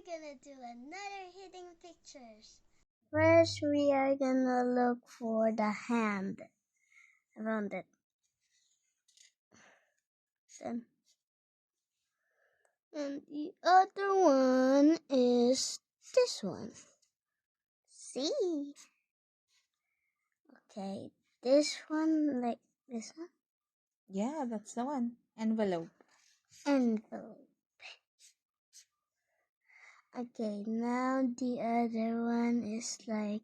we're gonna do another hidden pictures. First, we are gonna look for the hand. I found it. Then, and the other one is this one. See? Okay, this one, like this one. Yeah, that's the one. Envelope. Envelope. Okay, now the other one is like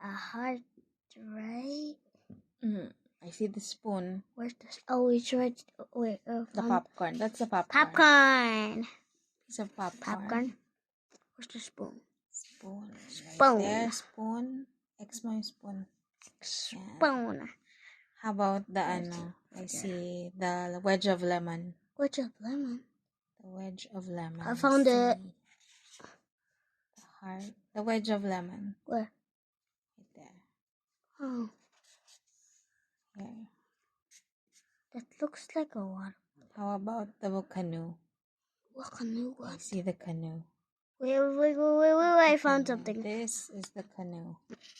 a heart, right? I see the spoon. Where's this? Oh, it's right. Wait, The popcorn. That's the popcorn. popcorn. Piece of popcorn. Popcorn. Where's the spoon? Spoon. Spoon. Right there, spoon. X mo yung spoon. Spoon. Yeah. How about the I see the wedge of lemon. Wedge of lemon. The wedge of lemon. I found it. The heart. The wedge of lemon. Where? Right there. Oh. Here. That looks like a water. How about the canoe? What canoe? I see the canoe. Wait, I found something. This is the canoe.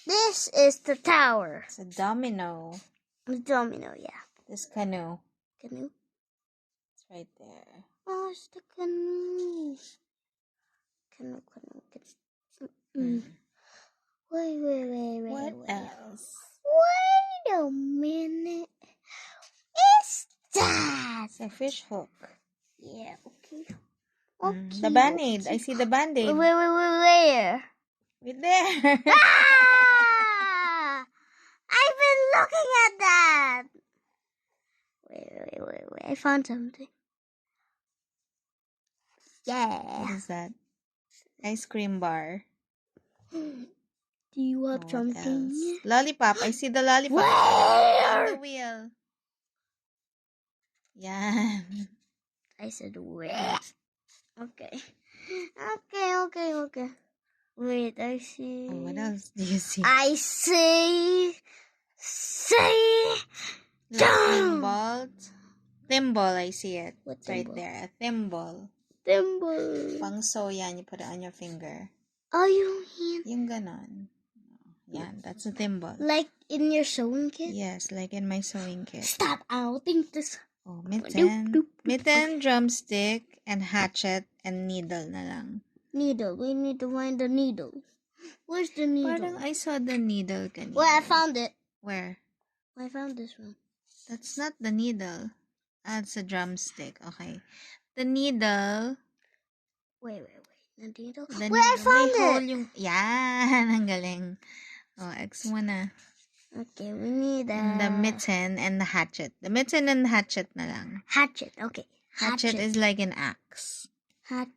This is the tower. It's a domino. The domino, yeah. This canoe. Canoe? It's right there. Oh, it's the canoe. Canoe. Wait. What else? Wait a minute. It's that. It's a fish hook. Yeah, okay. The band-aid. I see the band-aid. Wait, where? Right there. Ah! I've been looking at that. Wait. I found something. Yeah. What is that? Ice cream bar. Do you want something? Else? Lollipop. I see the lollipop. Where? The wheel. Yeah. I said where? Okay. Wait, I see. What else do you see? I see. Thimble. Thimble, I see it. What right thimble? there. A thimble. Thimble. Pang sew yan. You put it on your finger. Oh, you hand. Yung ganon. Yan, that's a thimble. Like in your sewing kit? Yes, like in my sewing kit. Stop, I don't think this. Oh, mitten. Mitten, drumstick, and hatchet, and needle na lang. Needle. We need to find the needle. Where's the needle? Parang I saw the needle kanina. Well, I found it. Where? I found this one. That's not the needle. That's a drumstick. Okay. The needle. Wait. The needle? The Wait, I found it! Yan, ang galing. Oh, X mo na. Okay, we need The mitten and the hatchet. The mitten and the hatchet na lang. hatchet. Okay. Hatchet is like an axe. Hatchet.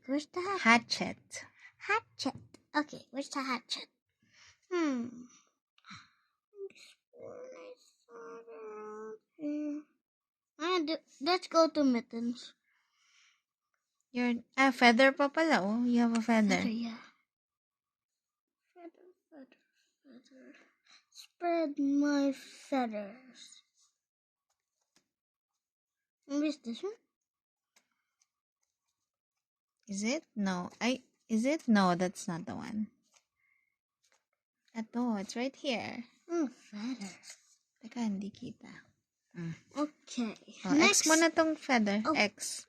Where's the hatchet? Hatchet. Okay, where's the hatchet? Let's go to mittens. You're feather pa pala, oh. You have a feather. Yeah. Feather. Spread my feathers. Maybe it's this one? Is it? No. Is it? No, that's not the one. Ito, it's right here. Feather. Teka, hindi kita. Okay. Oh, X mo na tong feather. Oh. X.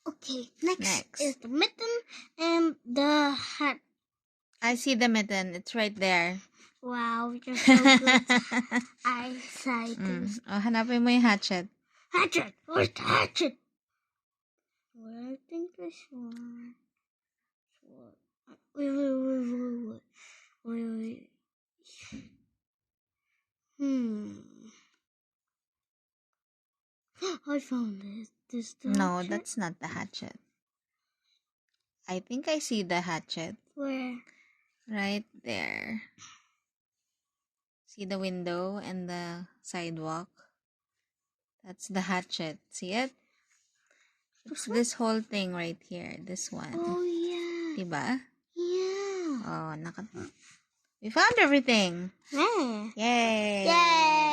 Okay, next is the mitten and the hat. I see the mitten. It's right there. Wow, you're so good. Eyesight. Oh, hanapin mo yung hatchet. Hatchet! Where's the hatchet? Well, I think this one. Wait. I found it. No, that's not the hatchet. I think I see the hatchet. Where? Right there. See the window and the sidewalk? That's the hatchet. See it? It's this whole thing right here. This one. Oh, yeah. Diba? Yeah. Oh, we found everything. Yeah. Yay! Yay!